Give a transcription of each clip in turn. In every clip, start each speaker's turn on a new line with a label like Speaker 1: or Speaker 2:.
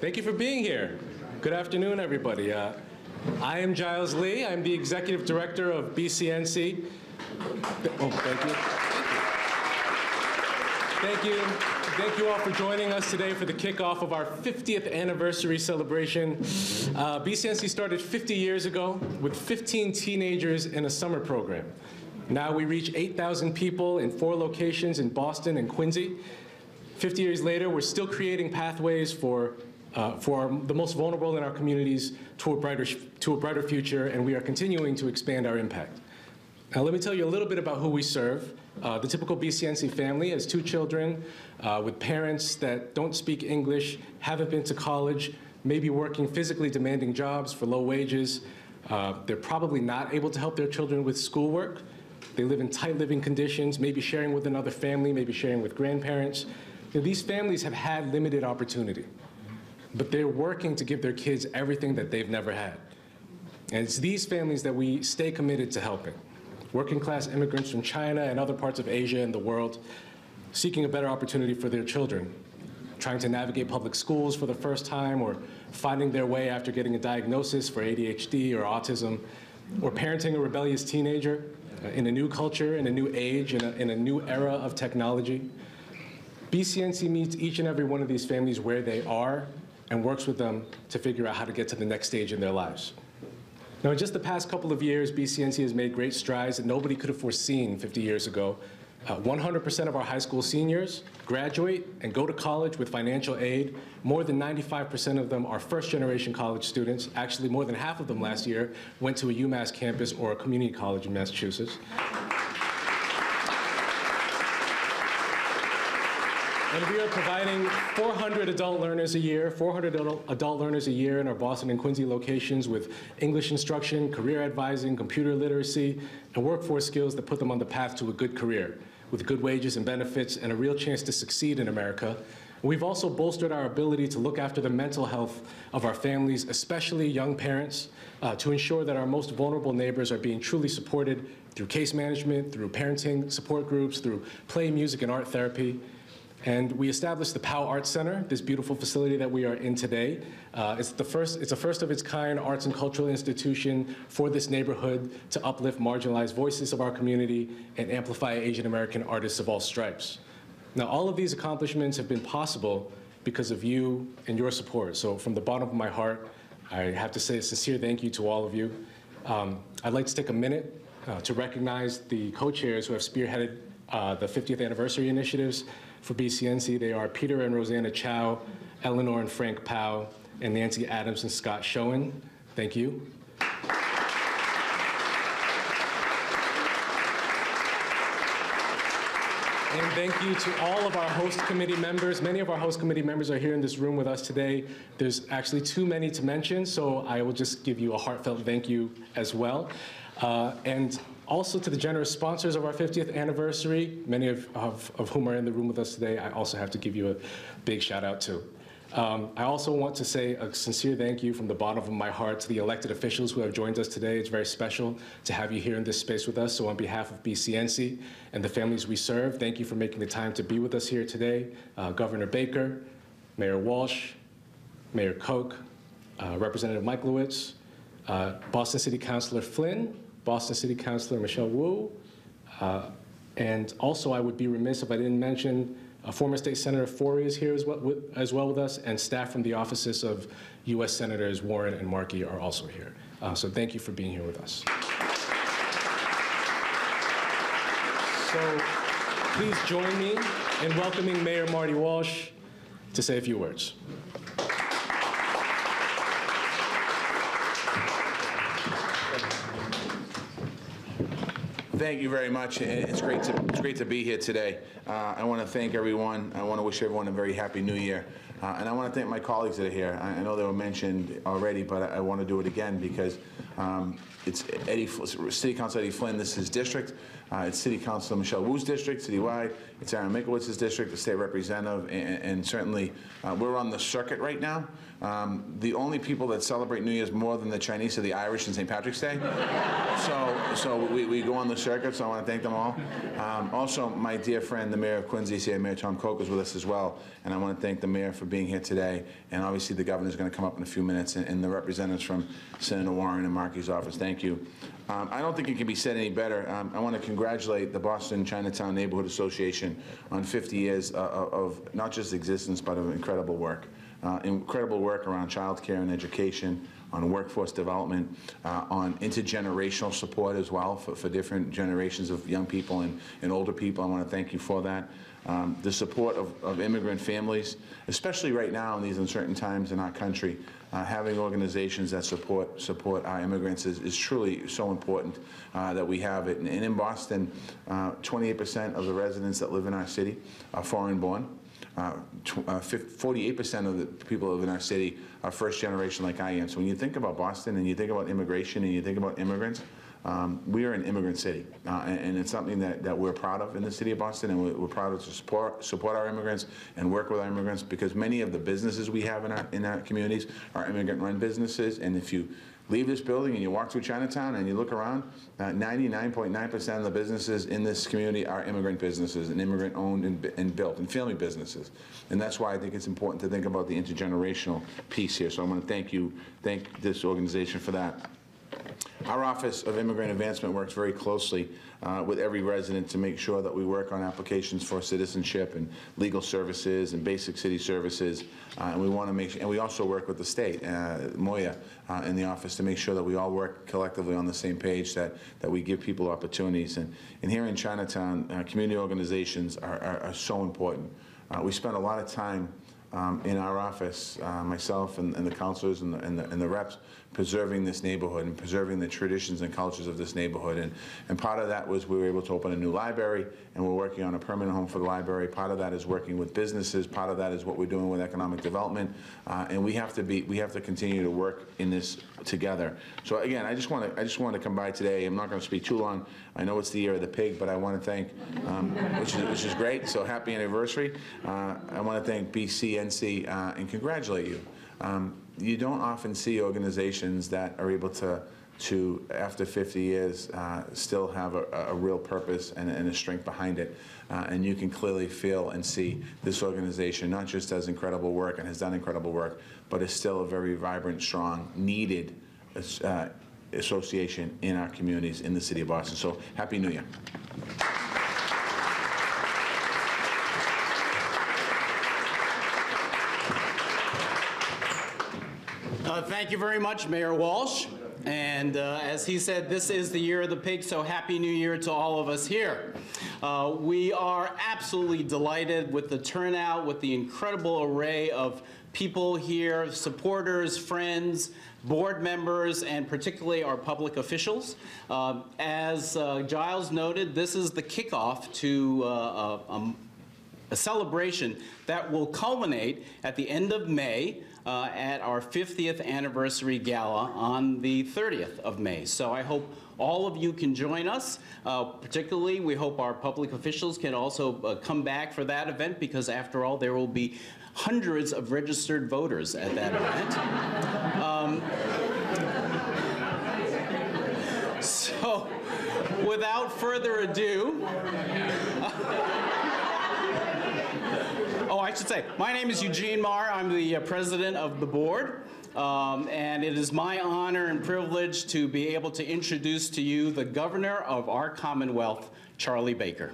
Speaker 1: Thank you for being here. Good afternoon, everybody. I am Giles Lee. I'm the Executive Director of BCNC. Oh, thank you. Thank you. Thank you all for joining us today for the kickoff of our 50th anniversary celebration. BCNC started 50 years ago with 15 teenagers in a summer program. Now we reach 8,000 people in 4 locations in Boston and Quincy. 50 years later, we're still creating pathways for the most vulnerable in our communities to a brighter future, and we are continuing to expand our impact. Now, let me tell you a little bit about who we serve. The typical BCNC family has 2 children with parents that don't speak English, haven't been to college, maybe working physically demanding jobs for low wages. They're probably not able to help their children with schoolwork. They live in tight living conditions, maybe sharing with another family, maybe sharing with grandparents. These families have had limited opportunity, but they're working to give their kids everything that they've never had. And it's these families that we stay committed to helping. Working class immigrants from China and other parts of Asia and the world, seeking a better opportunity for their children, trying to navigate public schools for the first time, or finding their way after getting a diagnosis for ADHD or autism, or parenting a rebellious teenager in a new culture, in a new age, in a new era of technology. BCNC meets each and every one of these families where they are and works with them to figure out how to get to the next stage in their lives. Now, in just the past couple of years, BCNC has made great strides that nobody could have foreseen 50 years ago. 100% of our high school seniors graduate and go to college with financial aid. More than 95% of them are first-generation college students. Actually, more than half of them last year went to a UMass campus or a community college in Massachusetts. And we are providing 400 adult learners a year, 400 adult learners a year in our Boston and Quincy locations with English instruction, career advising, computer literacy, and workforce skills that put them on the path to a good career with good wages and benefits and a real chance to succeed in America. We've also bolstered our ability to look after the mental health of our families, especially young parents, to ensure that our most vulnerable neighbors are being truly supported through case management, through parenting support groups, through play, music, and art therapy. And we established the POW Arts Center, this beautiful facility that we are in today. It's a first of its kind arts and cultural institution for this neighborhood to uplift marginalized voices of our community and amplify Asian American artists of all stripes. Now, all of these accomplishments have been possible because of you and your support. So from the bottom of my heart, I have to say a sincere thank you to all of you. I'd like to take a minute to recognize the co-chairs who have spearheaded the 50th anniversary initiatives for BCNC. They are Peter and Rosanna Chow, Eleanor and Frank Powell, and Nancy Adams and Scott Schoen. Thank you. And thank you to all of our host committee members. Many of our host committee members are here in this room with us today. There's actually too many to mention, so I will just give you a heartfelt thank you as well. And also to the generous sponsors of our 50th anniversary, many of whom are in the room with us today, I also have to give you a big shout out to. I also want to say a sincere thank you from the bottom of my heart to the elected officials who have joined us today. It's very special to have you here in this space with us. So on behalf of BCNC and the families we serve, thank you for making the time to be with us here today. Governor Baker, Mayor Walsh, Mayor Koch, Representative Michaelowicz, Boston City Councilor Flynn, Boston City Councilor Michelle Wu, and also I would be remiss if I didn't mention former State Senator Forey is here as well with us, and staff from the offices of U.S. Senators Warren and Markey are also here. So thank you for being here with us. So please join me in welcoming Mayor Marty Walsh to say a few words.
Speaker 2: Thank you very much. It's great to be here today. I want to thank everyone. I want to wish everyone a very happy New Year. And I want to thank my colleagues that are here. I know they were mentioned already, but I want to do it again because it's City Councilor Eddie Flynn. This is his district. It's City Councilor Michelle Wu's district, citywide. It's Aaron Mikowitz's district, the state representative, and certainly we're on the circuit right now. The only people that celebrate New Year's more than the Chinese are the Irish and St. Patrick's Day. So we go on the circuit, so I want to thank them all. Also, my dear friend, the Mayor of Quincy is here, Mayor Tom Koch is with us as well, and I want to thank the Mayor for being here today, and obviously the Governor's going to come up in a few minutes, and the representatives from Senator Warren and Markey's office. Thank you. I don't think it can be said any better. I want to congratulate the Boston Chinatown Neighborhood Association on 50 years of not just existence, but of incredible work. Incredible work around child care and education, on workforce development, on intergenerational support as well for different generations of young people and older people. I want to thank you for that. The support of immigrant families, especially right now in these uncertain times in our country, having organizations that support our immigrants is truly so important that we have it. And in Boston, 28% of the residents that live in our city are foreign-born. 48% of the people who live in our city are first generation like I am. So when you think about Boston and you think about immigration and you think about immigrants, we are an immigrant city, and it's something that we're proud of in the city of Boston, and we're proud of to support our immigrants and work with our immigrants, because many of the businesses we have in our communities are immigrant-run businesses. And if you leave this building and you walk through Chinatown and you look around, 99.9% of the businesses in this community are immigrant businesses and immigrant-owned and built and family businesses. And that's why I think it's important to think about the intergenerational piece here. So I want to thank this organization for that. Our Office of Immigrant Advancement works very closely with every resident to make sure that we work on applications for citizenship and legal services and basic city services. And we want to make sure, and we also work with the state, Moya, in the office, to make sure that we all work collectively on the same page, that we give people opportunities. And here in Chinatown, community organizations are so important. We spend a lot of time in our office, myself and the counselors and the reps, preserving this neighborhood and preserving the traditions and cultures of this neighborhood. And part of that was we were able to open a new library, and we're working on a permanent home for the library. Part of that is working with businesses. Part of that is what we're doing with economic development. And we have to continue to work in this together. So again, I just want to come by today. I'm not going to speak too long. I know it's the year of the pig, but I want to thank, which is great. So happy anniversary. I want to thank BCNC and congratulate you. You don't often see organizations that are able to after 50 years, still have a real purpose and a strength behind it. And you can clearly feel and see this organization not just does incredible work and has done incredible work, but is still a very vibrant, strong, needed association in our communities in the city of Boston. So Happy New Year.
Speaker 3: Thank you very much, Mayor Walsh. And as he said, this is the year of the pig, so Happy New Year to all of us here. We are absolutely delighted with the turnout, with the incredible array of people here, supporters, friends, board members, and particularly our public officials. As Giles noted, this is the kickoff to a celebration that will culminate at the end of May at our 50th anniversary gala on the 30th of May. So I hope all of you can join us. Particularly, we hope our public officials can also come back for that event, because after all, there will be hundreds of registered voters at that event. So without further ado, I should say, my name is Eugene Marr. I'm the president of the board, and it is my honor and privilege to be able to introduce to you the governor of our Commonwealth, Charlie Baker.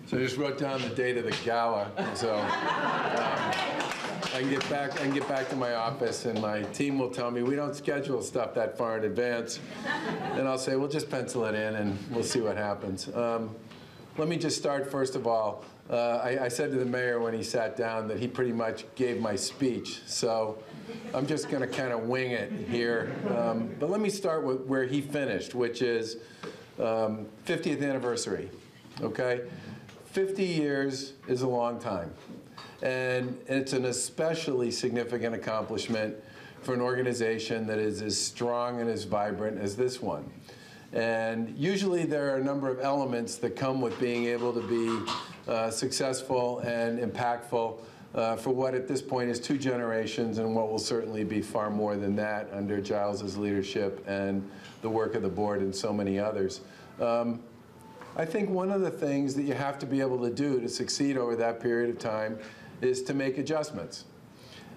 Speaker 4: So I just wrote down the date of the gala, so I can get back to my office, and my team will tell me we don't schedule stuff that far in advance, and I'll say we'll just pencil it in and we'll see what happens. Let me just start first of all. I said to the mayor when he sat down that he pretty much gave my speech, so I'm just going to kind of wing it here. But let me start with where he finished, which is 50th anniversary. Okay, 50 years is a long time. And it's an especially significant accomplishment for an organization that is as strong and as vibrant as this one. And usually there are a number of elements that come with being able to be successful and impactful for what at this point is 2 generations and what will certainly be far more than that under Giles's leadership and the work of the board and so many others. I think one of the things that you have to be able to do to succeed over that period of time is to make adjustments.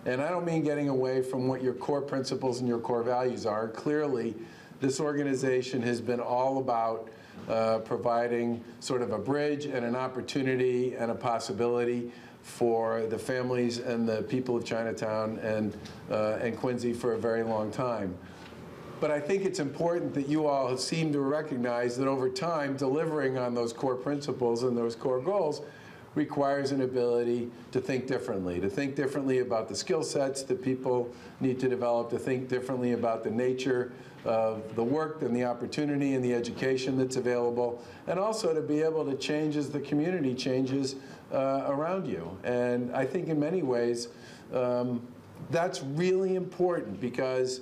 Speaker 4: And I don't mean getting away from what your core principles and your core values are. Clearly, this organization has been all about providing sort of a bridge and an opportunity and a possibility for the families and the people of Chinatown and Quincy for a very long time. But I think it's important that you all seem to recognize that over time, delivering on those core principles and those core goals requires an ability to think differently about the skill sets that people need to develop, to think differently about the nature of the work and the opportunity and the education that's available, and also to be able to change as the community changes around you. And I think in many ways, that's really important because,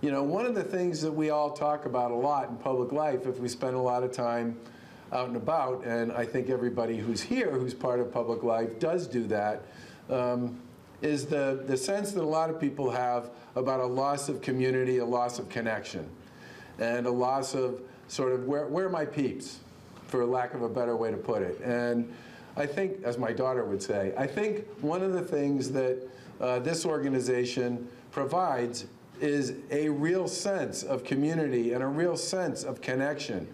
Speaker 4: you know, one of the things that we all talk about a lot in public life, if we spend a lot of time out and about, and I think everybody who's here who's part of public life does do that, is the sense that a lot of people have about a loss of community, a loss of connection, and a loss of sort of where are my peeps, for lack of a better way to put it. And I think, as my daughter would say, I think one of the things that this organization provides is a real sense of community and a real sense of connection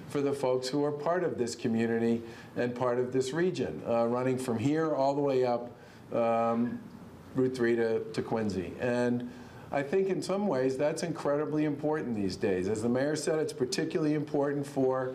Speaker 4: for the folks who are part of this community and part of this region, running from here all the way up Route 3 to Quincy. And I think in some ways that's incredibly important these days. As the mayor said, it's particularly important for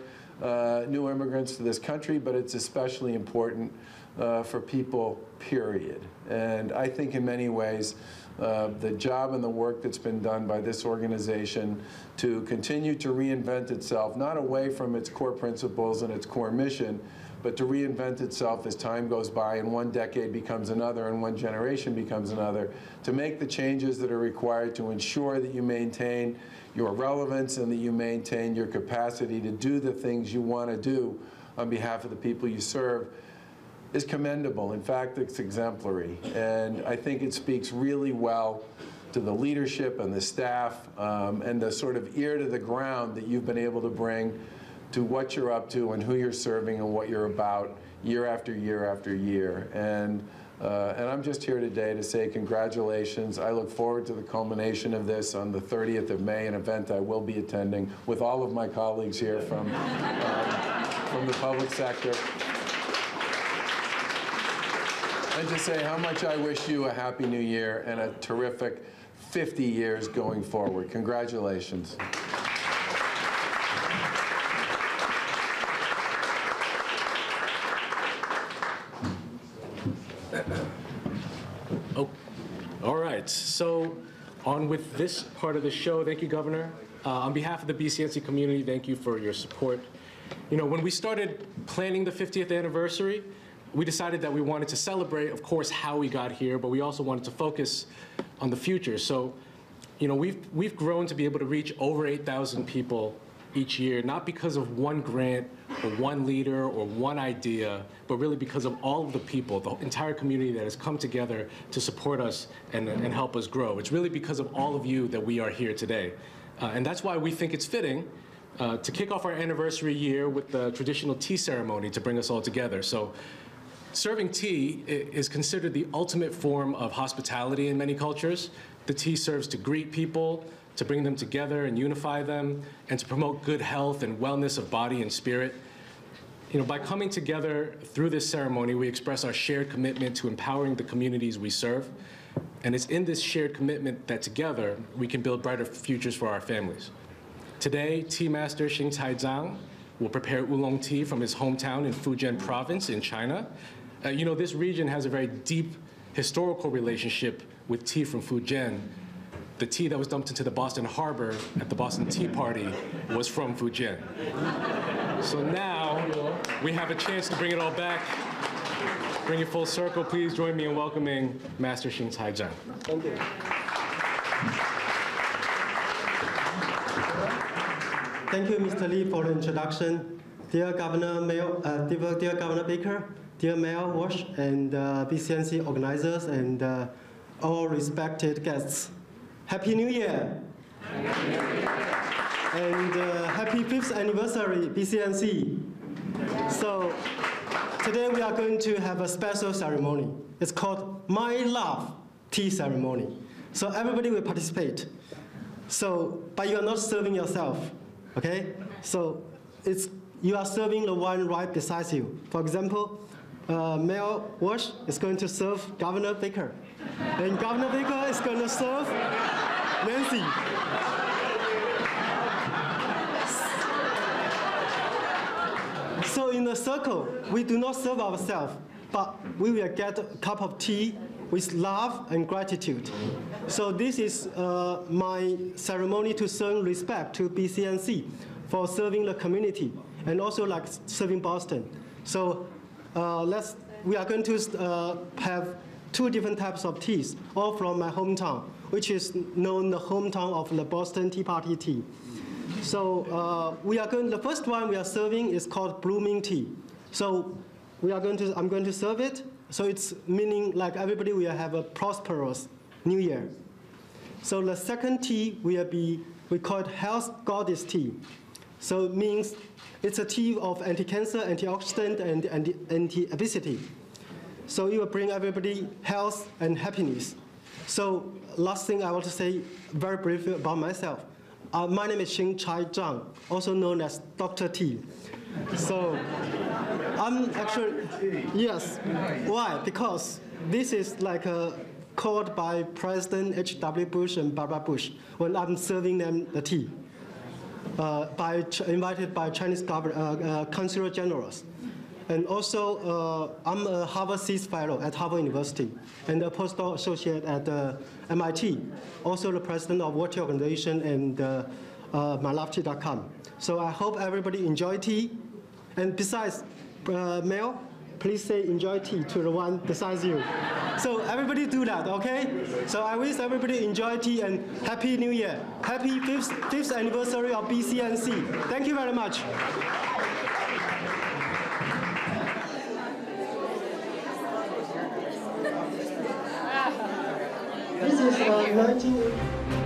Speaker 4: new immigrants to this country, but it's especially important for people, period. And I think in many ways, the job and the work that's been done by this organization to continue to reinvent itself, not away from its core principles and its core mission, but to reinvent itself as time goes by and one decade becomes another and one generation becomes another, to make the changes that are required to ensure that you maintain your relevance and that you maintain your capacity to do the things you want to do on behalf of the people you serve is commendable. In fact, it's exemplary. And I think it speaks really well to the leadership and the staff and the sort of ear to the ground that you've been able to bring to what you're up to and who you're serving and what you're about year after year after year. And I'm just here today to say congratulations. I look forward to the culmination of this on the 30th of May, an event I will be attending with all of my colleagues here from the public sector. And to say how much I wish you a happy new year and a terrific 50 years going forward. Congratulations.
Speaker 1: Oh, all right. So on with this part of the show. Thank you, Governor. On behalf of the BCNC community, thank you for your support. You know, when we started planning the 50th anniversary, we decided that we wanted to celebrate, of course, how we got here, but we also wanted to focus on the future. So, you know, we've grown to be able to reach over 8,000 people each year, not because of one grant or one leader or one idea, but really because of all of the people, the entire community that has come together to support us and help us grow. It's really because of all of you that we are here today. And that's why we think it's fitting to kick off our anniversary year with the traditional tea ceremony to bring us all together. So, serving tea is considered the ultimate form of hospitality in many cultures. The tea serves to greet people, to bring them together and unify them, and to promote good health and wellness of body and spirit. You know, by coming together through this ceremony, we express our shared commitment to empowering the communities we serve. And it's in this shared commitment that together we can build brighter futures for our families. Today, Tea Master Xing Taizang will prepare oolong tea from his hometown in Fujian province in China. You know, this region has a very deep historical relationship with tea from Fujian. The tea that was dumped into the Boston Harbor at the Boston Tea Party was from Fujian. So now we have a chance to bring it all back Bring it full circle. Please join me in welcoming Master Xing Caizheng.
Speaker 5: Thank you. Thank you, Mr. Lee, for the introduction. Dear Governor dear Governor Baker, dear Mayor Walsh, and BCNC organizers, and all respected guests. Happy New Year! And happy 5th anniversary, BCNC. So today we are going to have a special ceremony. It's called My Love Tea Ceremony. So everybody will participate. So, but you are not serving yourself, okay? So you are serving the one right beside you. For example, Mayor Walsh is going to serve Governor Baker. And Governor Baker is going to serve Nancy. So in the circle, we do not serve ourselves, but we will get a cup of tea with love and gratitude. So this is my ceremony to show respect to BCNC for serving the community and also like serving Boston. So we are going to have 2 different types of teas, all from my hometown, which is known the hometown of the Boston Tea Party tea. So the first one we are serving is called blooming tea. So I'm going to serve it. So it's meaning like everybody will have a prosperous new year. So the second tea we call it health goddess tea. So it means it's a tea of anti-cancer, antioxidant, and anti-obesity. So it will bring everybody health and happiness. So last thing I want to say very briefly about myself. My name is Xing Caizheng, also known as Dr. T. So I'm actually, yes. Why? Because this is like called by President H.W. Bush and Barbara Bush when I'm serving them the tea, invited by Chinese consular generals. And also, I'm a Harvard Seas Fellow at Harvard University and a postdoc associate at MIT, also the president of World Tea Organization and mylovetea.com. So I hope everybody enjoy tea. And besides, Mel, please say enjoy tea to the one besides you. So everybody do that, okay? So I wish everybody enjoy tea and Happy New Year. Happy 5th anniversary of BCNC. Thank you very much. This is 19...